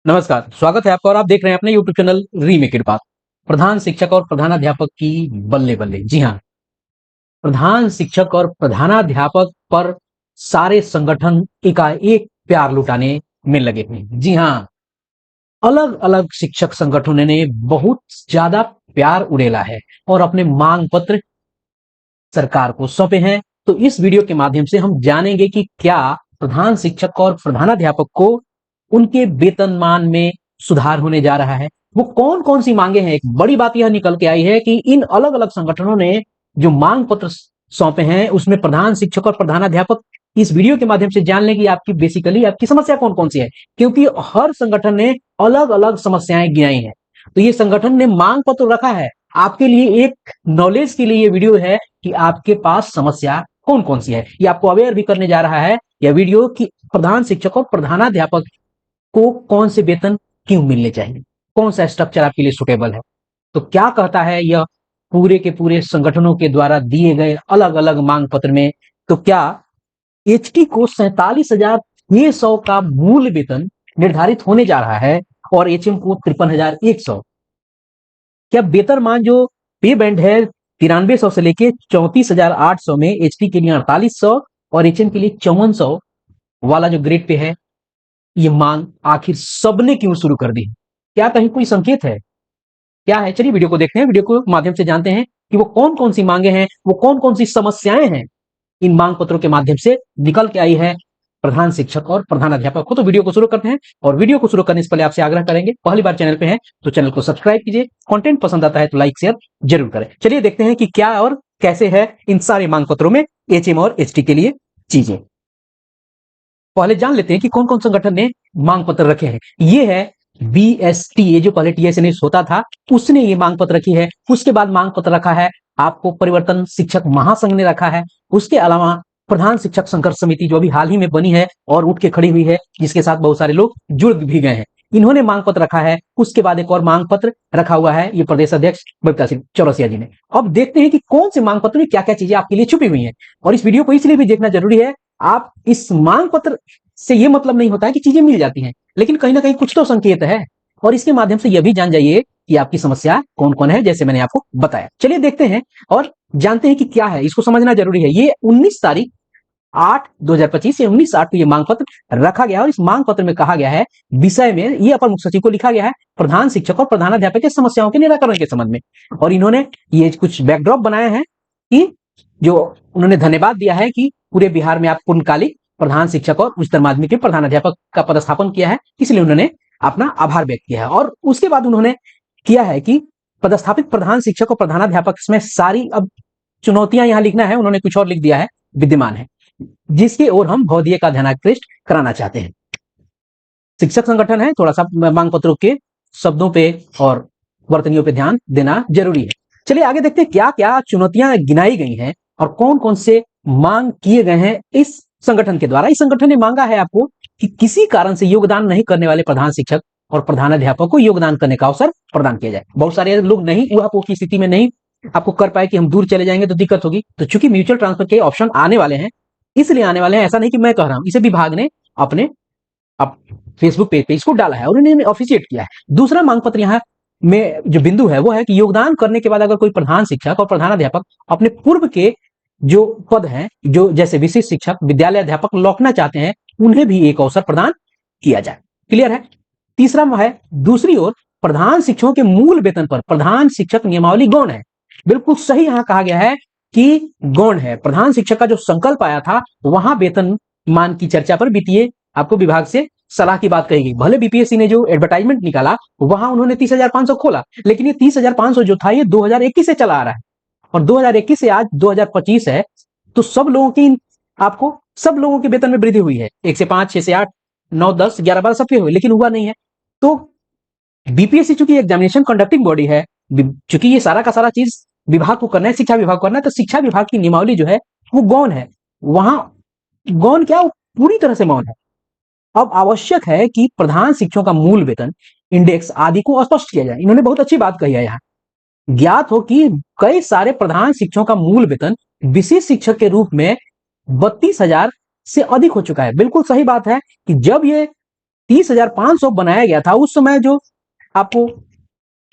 नमस्कार, स्वागत है आपका और आप देख रहे हैं अपने YouTube चैनल रीमेक इट बात। प्रधान शिक्षक और प्रधानाध्यापक की बल्ले-बल्ले। जी हाँ, प्रधान शिक्षक और प्रधानाध्यापक पर सारे संगठन एकाएक प्यार लुटाने में लगे हुए हैं। जी हाँ, अलग-अलग शिक्षक संगठनों ने बहुत ज़्यादा प्यार उड़ेला है और अपने मांग पत्र सरकार को सौंपे हैं। तो इस वीडियो के माध्यम से हम जानेंगे कि क्या प्रधान शिक्षक और प्रधानाध्यापक को उनके वेतनमान में सुधार होने जा रहा है। वो कौन-कौन सी मांगे हैं। एक बड़ी बात यह निकल के आई है कि इन अलग-अलग संगठनों ने जो मांग पत्र सौंपे हैं उसमें प्रधान शिक्षक और प्रधानाध्यापक इस वीडियो के माध्यम से जान लें कि आपकी बेसिकली आपकी समस्या कौन-कौन सी है। क्योंकि हर संगठन ने अलग-अलग समस्याएं गिनाई हैं। तो ये संगठन ने मांग पत्र रखा है। आपके लिए एक नॉलेज के लिए ये वीडियो है कि आपके पास समस्या कौन-कौन सी है। ये आपको अवेयर भी करने जा रहा है यह वीडियो कि प्रधान शिक्षक और प्रधानाध्यापक को कौन से वेतन क्यों मिलने चाहिए, कौन सा स्ट्रक्चर आपके लिए सुटेबल है। तो क्या कहता है यह पूरे के पूरे संगठनों के द्वारा दिए गए अलग-अलग मांग पत्र में। तो क्या एचटी को 47,600 का मूल वेतन निर्धारित होने जा रहा है और एचएम को 53,100। क्या वेतनमान जो पे बैंड है 9300 से लेके 34,800 में एचटी के लिए 4800 और एचएम के लिए 5400 वाला जो ग्रेड पे है, ये मांग आखिर सबने क्यों शुरू कर दी? क्या कहीं कोई संकेत है? क्या है? चलिए वीडियो को देखते हैं। वीडियो के माध्यम से जानते हैं कि वो कौन-कौन सी मांगे हैं, वो कौन-कौन सी समस्याएं हैं इन मांग पत्रों के माध्यम से निकल के आई है प्रधान शिक्षक और प्रधानाध्यापक को। तो वीडियो को शुरू करते हैं और वीडियो को शुरू करने से पहले आपसे आग्रह करेंगे, पहली बार चैनल पे हैं तो चैनल को सब्सक्राइब कीजिए, कंटेंट पसंद आता है तो लाइक शेयर जरूर करें। चलिए देखते हैं कि क्या और कैसे है इन सारे मांग पत्रों में एचएम और एचटी के लिए चीजें। पहले जान लेते हैं कि कौन कौन संगठन ने मांग पत्र रखे हैं। ये है बीएसटी, ये जो पहले टीएसएनएस होता था उसने ये मांग पत्र रखी है। उसके बाद मांग पत्र रखा है आपको परिवर्तन शिक्षक महासंघ ने रखा है। उसके अलावा प्रधान शिक्षक संघर्ष समिति जो अभी हाल ही में बनी है और उठ के खड़ी हुई है, जिसके साथ बहुत सारे लोग जुड़ भी गए हैं, इन्होंने मांग पत्र रखा है। उसके बाद एक और मांग पत्र रखा हुआ है ये प्रदेश अध्यक्ष बबीता सिंह चौरसिया जी ने। अब देखते हैं कि कौन से मांग पत्र में क्या क्या चीजें आपके लिए छुपी हुई हैं। और इस वीडियो को इसलिए भी देखना जरूरी है, आप इस मांग पत्र से ये मतलब नहीं होता है कि चीजें मिल जाती हैं, लेकिन कहीं ना कहीं कुछ तो संकेत है और इसके माध्यम से यह भी जान जाइए कि आपकी समस्या कौन कौन है, जैसे मैंने आपको बताया। चलिए देखते हैं और जानते हैं कि क्या है, इसको समझना जरूरी है। ये 19 तारीख 8/2025 से 19/8 को ये मांग पत्र रखा गया और इस मांग पत्र में कहा गया है, विषय में ये अपर मुख्य सचिव को लिखा गया है प्रधान शिक्षक और प्रधानाध्यापक की समस्याओं के निराकरण के संबंध में। और इन्होंने ये कुछ बैकड्रॉप बनाया है कि जो उन्होंने धन्यवाद दिया है कि पूरे बिहार में आप पूर्णकालिक प्रधान शिक्षक और उच्चतर माध्यमिक के प्रधानाध्यापक का पदस्थापन किया है, इसलिए उन्होंने अपना आभार व्यक्त किया है। और उसके बाद उन्होंने किया है कि पदस्थापित प्रधान शिक्षक और प्रधानाध्यापक में सारी अब चुनौतियां यहां लिखना है, उन्होंने कुछ और लिख दिया है विद्यमान है, जिसकी ओर हम भौतिक का ध्यानाकृष्ट कराना चाहते हैं। शिक्षक संगठन है, थोड़ा सा मांग पत्रों के शब्दों पे और वर्तनियों पे ध्यान देना जरूरी है। चलिए आगे देखते हैं क्या क्या चुनौतियां गिनाई गई हैं और कौन कौन से मांग किए गए हैं इस संगठन के द्वारा। इस संगठन ने मांगा है आपको कि किसी कारण से योगदान नहीं करने वाले प्रधान शिक्षक और प्रधानाध्यापक को योगदान करने का अवसर प्रदान किया जाए। बहुत सारे लोग नहीं ऊहापोह की स्थिति में नहीं आपको कर पाए कि हम दूर चले जाएंगे तो दिक्कत होगी, तो चूंकि म्यूचुअल ट्रांसफर के ऑप्शन आने वाले हैं इसलिए आने वाले हैं, ऐसा नहीं कि मैं कह रहा हूं, इसे विभाग ने अपने फेसबुक पेज पे इसको डाला है और उन्होंने ऑफिशिएट किया है। दूसरा मांग पत्र यहाँ में जो बिंदु है वो है कि योगदान करने के बाद अगर कोई प्रधान शिक्षक और प्रधानाध्यापक अपने पूर्व के जो पद हैं, जो जैसे विशिष्ट शिक्षक, विद्यालय अध्यापक लौटना चाहते हैं, उन्हें भी एक अवसर प्रदान किया जाए। क्लियर है। तीसरा है दूसरी ओर प्रधान शिक्षकों के मूल वेतन पर प्रधान शिक्षक नियमावली गौण है। बिल्कुल सही यहां कहा गया है कि गौण है। प्रधान शिक्षक का जो संकल्प आया था वहां वेतन मान की चर्चा पर वित्तीय आपको विभाग से सलाह की बात कही गई। भले बीपीएससी ने जो एडवर्टाइजमेंट निकाला वहां उन्होंने 30,500 खोला, लेकिन ये 30,500 जो था ये 2021 से चला आ रहा है और 2021 से आज 2025 है, तो सब लोगों की आपको सब लोगों के वेतन में वृद्धि हुई है। 1 से 5, 6 से 8, 9, 10, 11, 12 सबके हुए, लेकिन हुआ नहीं है। तो बीपीएससी चूंकि एग्जामिनेशन कंडक्टिंग बॉडी है, चूंकि ये सारा का सारा चीज विभाग को करना है, शिक्षा विभाग को करना है, तो शिक्षा विभाग की नियमावली जो है वो गौण है। वहां गौण क्या, वो पूरी तरह से मौन है। अब आवश्यक है कि प्रधान शिक्षकों का मूल वेतन, इंडेक्स आदि को स्पष्ट किया जाए। इन्होंने बहुत अच्छी बात कही है यहाँ। ज्ञात हो कि कई सारे प्रधान शिक्षकों का मूल वेतन विशेष शिक्षक के रूप में 32,000 से अधिक हो चुका है। बिल्कुल सही बात है कि जब ये 30,500 बनाया गया था, उस समय जो आपको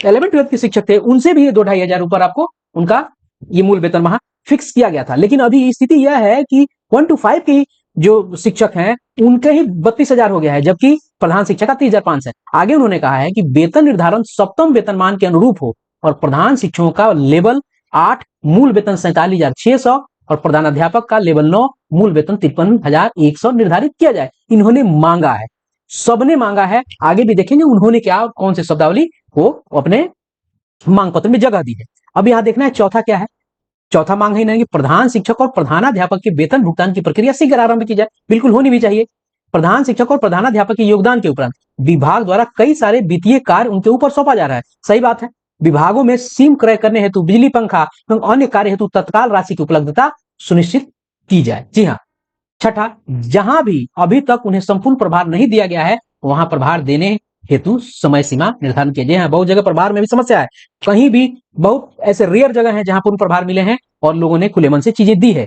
11th-12th के शिक्षक थे उनसे भी 2,500 ऊपर आपको उनका ये मूल वेतन वहां फिक्स किया गया था। लेकिन अभी स्थिति यह है कि 1 to 5 के जो शिक्षक हैं उनके ही 32,000 हो गया है, जबकि प्रधान शिक्षक का 30,500 है। आगे उन्होंने कहा है कि वेतन निर्धारण सप्तम वेतनमान के अनुरूप हो और प्रधान शिक्षकों का लेवल 8 मूल वेतन 47,600 और प्रधानाध्यापक का लेवल 9 मूल वेतन 53,100 निर्धारित किया जाए। इन्होंने मांगा है, सबने मांगा है। आगे भी देखेंगे उन्होंने क्या कौन से शब्दावली को अपने मांग पत्र में जगह दी है। अब यहां देखना है चौथा क्या है। चौथा मांग है इन्हें कि प्रधान शिक्षक और प्रधानाध्यापक के वेतन भुगतान की प्रक्रिया शीघ्र आरंभ की जाए। बिल्कुल होनी भी चाहिए। प्रधान शिक्षक और प्रधानाध्यापक के योगदान के उपरांत विभाग द्वारा कई सारे वित्तीय कार्य उनके ऊपर सौंपा जा रहा है। सही बात है। विभागों में सिम क्रय करने हेतु बिजली पंखा एवं अन्य कार्य हेतु तत्काल राशि की उपलब्धता सुनिश्चित की जाए। जी हाँ। छठा, जहां भी अभी तक उन्हें संपूर्ण प्रभार नहीं दिया गया है वहां प्रभार देने हेतु समय सीमा निर्धारण किए जाए। बहुत जगह प्रभार में भी समस्या है, कहीं भी बहुत ऐसे रेयर जगह है जहां पूर्ण प्रभार मिले हैं और लोगों ने खुले मन से चीजें दी है,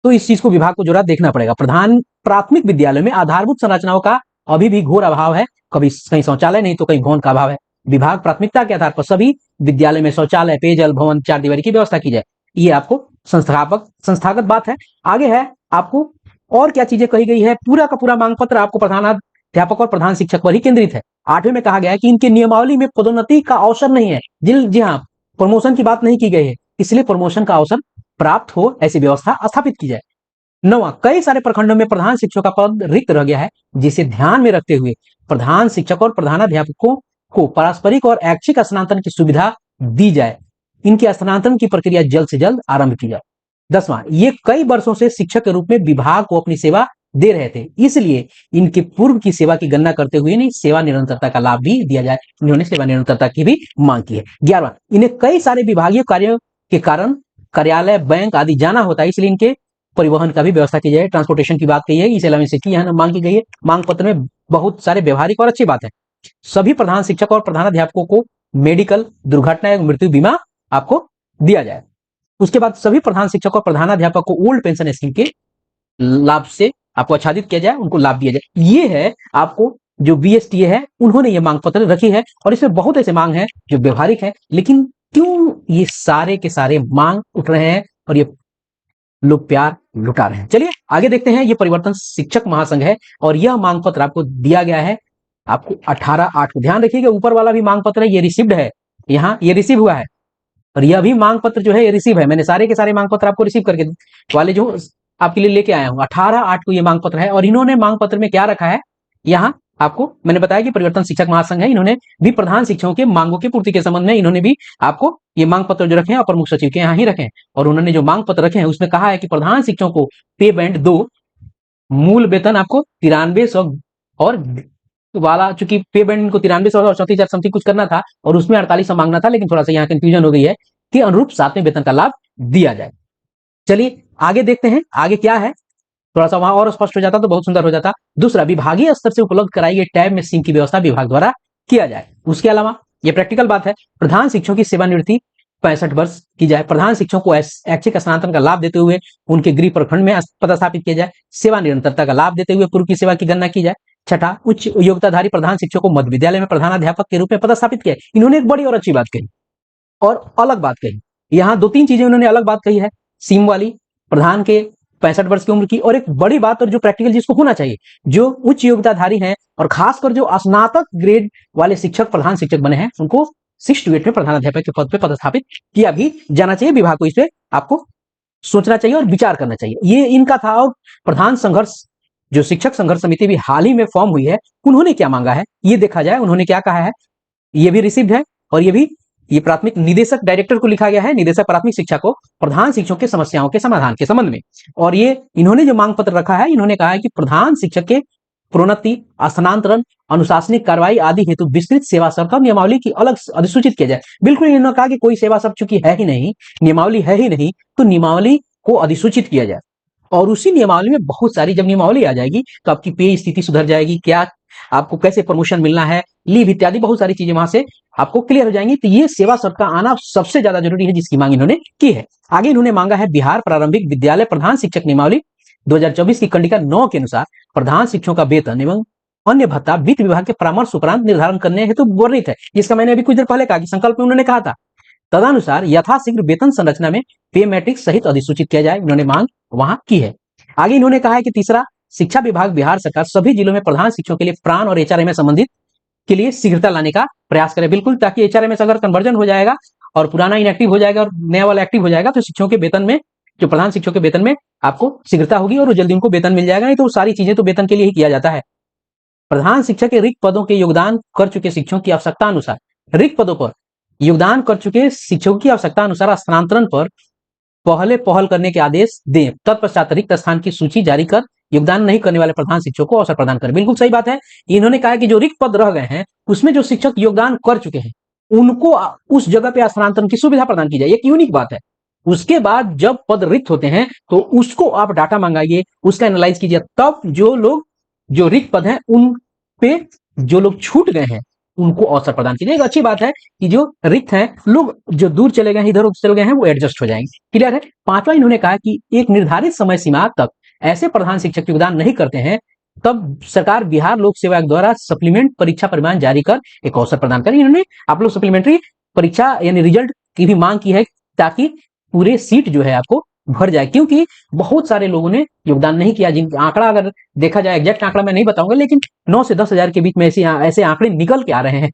तो इस चीज को विभाग को जरा देखना पड़ेगा। प्रधान प्राथमिक विद्यालय में आधारभूत संरचनाओं का अभी भी घोर अभाव है, कभी कहीं शौचालय नहीं तो कहीं भवन का अभाव है। विभाग प्राथमिकता के आधार पर सभी विद्यालय में शौचालय, पेयजल, भवन, चार दीवारी की व्यवस्था की जाए। ये आपको संस्थागत बात है। आगे है आपको और क्या चीजें कही गई है। पूरा का पूरा मांग पत्र आपको प्रधानाध्यापक और प्रधान शिक्षक पर ही केंद्रित है। 8वें में कहा गया है कि इनके नियमावली में पदोन्नति का अवसर नहीं है। जी हाँ, प्रमोशन की बात नहीं की गई है, इसलिए प्रमोशन का अवसर प्राप्त हो ऐसी व्यवस्था स्थापित की जाए। 9वां, कई सारे प्रखंडों में प्रधान शिक्षक का पद रिक्त रह गया है, जिसे ध्यान में रखते हुए प्रधान शिक्षक और प्रधानाध्यापकों को पारस्परिक और ऐच्छिक स्थानांतरण की सुविधा दी जाए। इनके स्थानांतरण की प्रक्रिया जल्द से जल्द आरंभ की जाए। 10वां, ये कई वर्षों से शिक्षक के रूप में विभाग को अपनी सेवा दे रहे थे, इसलिए इनके पूर्व की सेवा की गणना करते हुए नहीं सेवा निरंतरता का लाभ भी दिया जाए। इन्होंने सेवा निरंतरता की भी मांग की है। 11वां, इन्हें कई सारे विभागीय कार्यों के कारण कार्यालय, बैंक आदि जाना होता है, इसलिए इनके परिवहन का भी व्यवस्था की जाए। ट्रांसपोर्टेशन की बात की है, इस अलावा की यहाँ मांग की गई है। मांग पत्र में बहुत सारे व्यवहारिक और अच्छी बात है। सभी प्रधान शिक्षक और प्रधानाध्यापकों को मेडिकल, दुर्घटना एवं मृत्यु बीमा आपको दिया जाए। उसके बाद सभी प्रधान शिक्षक और प्रधानाध्यापक को ओल्ड पेंशन स्कीम के लाभ से आपको आच्छादित किया जाए, उनको लाभ दिया जाए। ये है आपको जो बीएसटीए है उन्होंने ये मांग पत्र रखी है और इसमें बहुत ऐसे मांग है जो व्यवहारिक है। लेकिन क्यों ये सारे के सारे मांग उठ रहे हैं और ये लोग प्यार लुटा रहे हैं। चलिए आगे देखते हैं। ये परिवर्तन शिक्षक महासंघ है और यह मांग पत्र आपको दिया गया है आपको 18/8 को। ध्यान रखिएगा, ऊपर वाला भी मांग पत्र है, ये रिसीव्ड है, यहाँ ये रिसीव हुआ है और यह भी मांग पत्र जो है ये रिसीव है। मैंने सारे के सारे मांग पत्र आपको रिसीव करके वाले जो आपके लिए लेके आया हूं। 18/8 को ये मांग पत्र है और इन्होंने मांग पत्र में क्या रखा है, यहाँ आपको मैंने बताया कि परिवर्तन शिक्षक महासंघ है, इन्होंने भी प्रधान शिक्षकों के मांगों की पूर्ति के संबंध में इन्होंने भी आपको ये मांग पत्र जो रखे हैं अपर मुख्य सचिव के यहाँ ही रखे हैं। और उन्होंने जो मांग पत्र रखे हैं उसमें कहा है कि प्रधान शिक्षकों को पे बैंड 2 मूल वेतन आपको 9300 और वाला, चूंकि पे बैंड इनको 9300 और 34,000 समथिंग कुछ करना था और उसमें 4800 मांगना था, लेकिन थोड़ा सा यहाँ कंफ्यूजन हो गई है कि अनुरूप 7वें वेतन का लाभ दिया जाए। चलिए आगे देखते हैं आगे क्या है, थोड़ा सा वहां और स्पष्ट हो जाता तो बहुत सुंदर हो जाता। दूसरा, विभागीय स्तर से उपलब्ध कराई गई टैब में सिम की व्यवस्था विभाग द्वारा किया जाए। उसके अलावा ये प्रैक्टिकल बात है, प्रधान शिक्षकों की सेवानिवृत्ति 65 वर्ष की जाए। प्रधान शिक्षकों को ऐच्छिक स्थानांतरण का लाभ देते हुए उनके गृह प्रखंड में पदस्थापित किया जाए। सेवा निरंतरता का लाभ देते हुए पूर्व की सेवा की गणना की जाए। छठा, उच्च योग्यताधारी प्रधान शिक्षकों को मध्य विद्यालय में प्रधानाध्यापक के रूप में पदस्थापित किया। इन्होंने एक बड़ी और अच्छी बात कही और अलग बात कही। यहाँ 2-3 चीजें उन्होंने अलग बात कही है। सीम वाली, प्रधान के 65 वर्ष की उम्र की, और एक बड़ी बात और जो प्रैक्टिकल जिसको होना चाहिए, जो उच्च योग्यताधारी हैं और खासकर जो स्नातक ग्रेड वाले शिक्षक प्रधान शिक्षक बने हैं उनको 6 to 8 में प्रधानाध्यापक के पद पे पदस्थापित किया भी जाना चाहिए। विभाग को इस पे आपको सोचना चाहिए और विचार करना चाहिए। ये इनका था। और प्रधान संघर्ष जो शिक्षक संघर्ष समिति भी हाल ही में फॉर्म हुई है, उन्होंने क्या मांगा है ये देखा जाए। उन्होंने क्या कहा है ये भी रिसीव्ड है और ये प्राथमिक निदेशक डायरेक्टर को लिखा गया है, निदेशक प्राथमिक शिक्षा को, प्रधान शिक्षकों के समस्याओं के समाधान के संबंध में। और ये इन्होंने जो मांग पत्र रखा है, इन्होंने कहा है कि प्रधान शिक्षक के प्रोन्नति, स्थानांतरण, अनुशासनिक कार्रवाई आदि हेतु विस्तृत सेवा शर्त का नियमावली की अलग अधिसूचित किया जाए। बिल्कुल इन्होंने कहा कि कोई सेवा शर्त चूंकि है ही नहीं, नियमावली है ही नहीं, तो नियमावली को अधिसूचित किया जाए। और उसी नियमावली में बहुत सारी, जब नियमावली आ जाएगी तो आपकी पेय स्थिति सुधर जाएगी, क्या आपको कैसे प्रमोशन मिलना है, लीव इत्यादि बहुत सारी चीजें वहां से आपको क्लियर हो जाएंगी। तो ये सेवा शर्त का आना सबसे ज्यादा जरूरी है, जिसकी मांग इन्होंने की है। आगे इन्होंने मांगा है बिहार प्रारंभिक विद्यालय प्रधान शिक्षक नियमावली 2024 की कंडिका 9 के अनुसार प्रधान शिक्षकों का वेतन एवं अन्य भत्ता वित्त विभाग के परामर्श उपरांत निर्धारण करने हेतु वर्णित है, जिसका मैंने अभी कुछ देर पहले कहा कि संकल्प में उन्होंने कहा था। तदनुसार यथाशीघ्र वेतन संरचना में पे मैट्रिक्स सहित अधिसूचित किया जाए, इन्होंने मांग वहां की है। आगे इन्होंने कहा है कि तीसरा, शिक्षा विभाग बिहार सरकार सभी जिलों में प्रधान शिक्षकों के लिए प्राण और एचआरएमएस संबंधित के लिए शीघ्रता लाने का प्रयास करे, बिल्कुल, ताकि एचआरएमएस अगर कन्वर्जन हो जाएगा और पुराना इनएक्टिव हो जाएगा और नया वाला एक्टिव हो जाएगा तो शिक्षकों के वेतन में, जो प्रधान शिक्षकों के वेतन में आपको शीघ्रता होगी और जल्दी उनको वेतन मिल जाएगा। नहीं तो सारी चीजें तो वेतन के लिए ही किया जाता है। प्रधान शिक्षक के रिक्त पदों के योगदान कर चुके शिक्षकों की आवश्यकता अनुसार, रिक्त पदों पर योगदान कर चुके शिक्षकों की आवश्यकता अनुसार स्थानांतरण पर पहले पहल करने के आदेश दें। तत्पश्चात रिक्त स्थान की सूची जारी कर योगदान नहीं करने वाले प्रधान शिक्षकों को अवसर प्रदान करें। बिल्कुल सही बात है। इन्होंने कहा कि जो रिक्त पद रह गए हैं उसमें जो शिक्षक योगदान कर चुके हैं उनको उस जगह पे स्थानांतरण की सुविधा प्रदान की जाए, एक यूनिक बात है। उसके बाद जब पद रिक्त होते हैं तो उसको आप डाटा मंगाइए, उसका एनालाइज कीजिए, तब जो लोग जो रिक्त पद हैं उन पे जो लोग छूट गए हैं उनको अवसर प्रदान कीजिए। एक अच्छी बात है कि जो रिक्त हैं, लोग जो दूर चले गए हैं, इधर उधर चले गए हैं, वो एडजस्ट हो जाएंगे। क्लियर है। पांचवा, इन्होंने कहा कि एक निर्धारित समय सीमा तक ऐसे प्रधान शिक्षक योगदान नहीं करते हैं तब सरकार बिहार लोक सेवा आयोग द्वारा सप्लीमेंट परीक्षा परिणाम जारी कर एक अवसर प्रदान करें। इन्होंने आप लोग सप्लीमेंट्री परीक्षा यानी रिजल्ट की भी मांग की है ताकि पूरे सीट जो है आपको भर जाए, क्योंकि बहुत सारे लोगों ने योगदान नहीं किया। जिनका आंकड़ा अगर देखा जाए, एग्जैक्ट आंकड़ा मैं नहीं बताऊंगा, लेकिन 9 से 10 हजार के बीच में ऐसे आंकड़े निकल के आ रहे हैं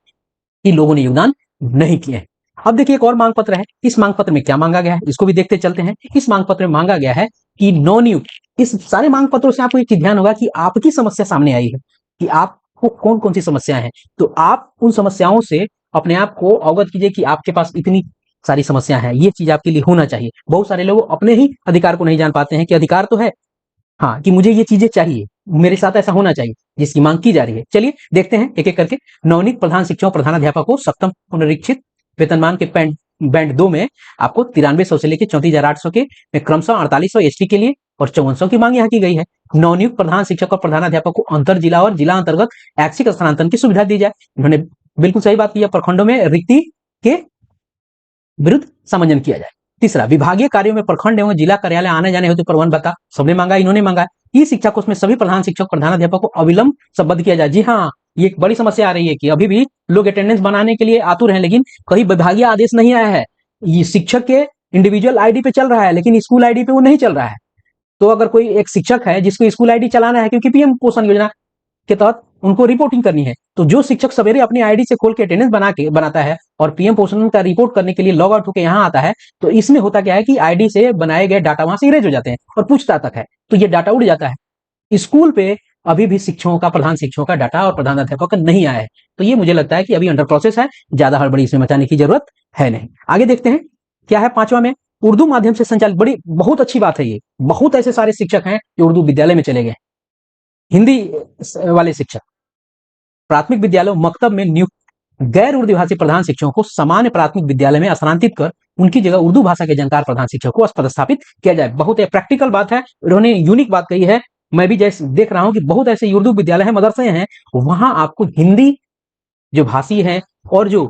कि लोगों ने योगदान नहीं किए। अब देखिए एक और मांग पत्र है। इस मांग पत्र में क्या मांगा गया है इसको भी देखते चलते हैं। इस मांग पत्र में मांगा गया है कि नवनियुक्त, इस सारे मांग पत्रों से आपको एक चीज ध्यान होगा कि आपकी समस्या सामने आई है कि आपको कौन कौन सी समस्याएं हैं, तो आप उन समस्याओं से अपने आप को अवगत कीजिए कि आपके पास इतनी सारी समस्या है, ये चीज आपके लिए होना चाहिए। बहुत सारे लोग अपने ही अधिकार को नहीं जान पाते हैं कि अधिकार तो है, हाँ, कि मुझे ये चीजें चाहिए, मेरे साथ ऐसा होना चाहिए, जिसकी मांग की जा रही है। चलिए देखते हैं एक एक करके। नवनियुक्त प्रधान शिक्षकों प्रधानाध्यापक को सप्तम पुनरीक्षित वेतनमान के बैंड 2 में आपको 9300 से लेकर 34,800 के में क्रमशः 4800 एसटी के लिए और 5400 की मांग यहाँ की गई है। नवनियुक्त प्रधान शिक्षक और प्रधानाध्यापक को अंतर जिला और जिला अंतर्गत ऐच्छिक स्थानांतरण की सुविधा दी जाए। उन्होंने बिल्कुल सही बात की है। प्रखंडों में रिक्ति के विरुद्ध समंजन किया जाए। तीसरा, विभागीय कार्यों में प्रखंड एवं जिला कार्यालय आने जाने हेतु परिवहन भत्ता सबने मांगा, इन्होंने मांगा। ई शिक्षा कोष में सभी प्रधान शिक्षक प्रधानाध्यापक को अविलंब संबद्ध किया जाए। जी हाँ, ये एक बड़ी समस्या आ रही है कि अभी भी लोग अटेंडेंस बनाने के लिए आतुर हैं, लेकिन कहीं विभागीय आदेश नहीं आया है। ये शिक्षक के इंडिविजुअल आईडी पे चल रहा है, लेकिन स्कूल आईडी पे वो नहीं चल रहा है। तो अगर कोई एक शिक्षक है जिसको स्कूल आईडी चलाना है, क्योंकि पीएम पोषण योजना के तहत उनको रिपोर्टिंग करनी है, तो जो शिक्षक सवेरे अपनी आईडी से खोल के अटेंडेंस बनाता है और पीएम पोषण का रिपोर्ट करने के लिए लॉग आउट होकर यहाँ आता है, तो इसमें होता क्या है कि आईडी से बनाए गए डाटा वहां से इरेज हो जाते हैं और पूछता तक है, तो ये डाटा उड़ जाता है। स्कूल पे अभी भी शिक्षकों का, प्रधान शिक्षकों का डाटा और प्रधानाध्यापक का नहीं आया है, तो ये मुझे लगता है कि अभी अंडर प्रोसेस है, ज्यादा हड़बड़ी इसमें मचाने की जरूरत है नहीं। आगे देखते हैं क्या है पांचवा में, उर्दू माध्यम से संचालित, बड़ी बहुत अच्छी बात है ये। बहुत ऐसे सारे शिक्षक हैं जो उर्दू विद्यालय में चले गए। हिंदी वाले शिक्षक प्राथमिक विद्यालय मकतब में नियुक्त गैर उर्दू भाषी प्रधान शिक्षकों को सामान्य प्राथमिक विद्यालय में स्थानांतरित कर उनकी जगह उर्दू भाषा के जानकार प्रधान शिक्षक को पदस्थापित किया जाए। बहुत प्रैक्टिकल बात है, उन्होंने यूनिक बात कही है। मैं भी जैसे देख रहा हूं कि बहुत ऐसे उर्दू विद्यालय हैं, मदरसे हैं, वहां आपको हिंदी जो भाषी है और जो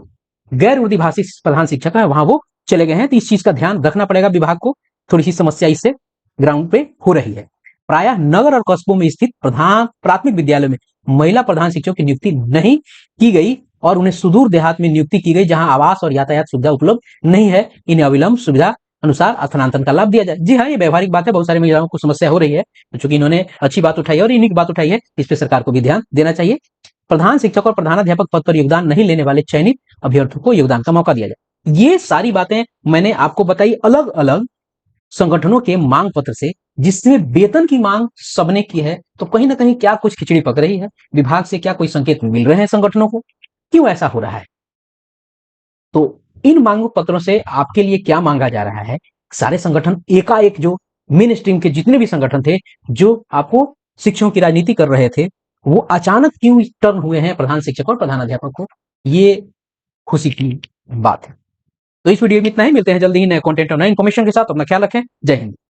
गैर उर्दू भाषी प्रधान शिक्षक है वहां वो चले गए हैं। तो इस चीज का ध्यान रखना पड़ेगा विभाग को, थोड़ी सी समस्या इससे ग्राउंड पे हो रही है। प्रायः नगर और कस्बों में स्थित प्राथमिक विद्यालयों में महिला प्रधान शिक्षकों की नियुक्ति नहीं की गई और उन्हें सुदूर देहात में नियुक्ति की गई जहां आवास और यातायात सुविधा उपलब्ध नहीं है। इन्हें अविलंब सुविधा अनुसार स्थानांतरण का लाभ दिया जाए। जी हाँ, ये व्यवहारिक बात है, बहुत सारी महिलाओं को समस्या हो रही है, तो चूंकि इन्होंने अच्छी बात उठाई और इन्हीं की बात उठाई है, इस पे सरकार को भी ध्यान देना चाहिए। प्रधान शिक्षक और प्रधानाध्यापक पद पर योगदान नहीं लेने वाले चयनित अभ्यर्थियों को योगदान का मौका दिया जाए। ये सारी बातें मैंने आपको बताई अलग अलग संगठनों के मांग पत्र से, जिसमें वेतन की मांग सबने की है। तो कहीं ना कहीं क्या कुछ खिचड़ी पक रही है, विभाग से क्या कोई संकेत मिल रहे हैं संगठनों को, क्यों ऐसा हो रहा है? तो इन मांग पत्रों से आपके लिए क्या मांगा जा रहा है? सारे संगठन एकाएक, जो मेन स्ट्रीम के जितने भी संगठन थे जो आपको शिक्षकों की राजनीति कर रहे थे, वो अचानक क्यों टर्न हुए हैं प्रधान शिक्षक और प्रधानाध्यापक को? ये खुशी की बात है। तो इस वीडियो में इतना ही, मिलते हैं जल्दी ही नए कंटेंट और नए इन्फॉर्मेशन के साथ। अपना ख्याल रखें। जय हिंद।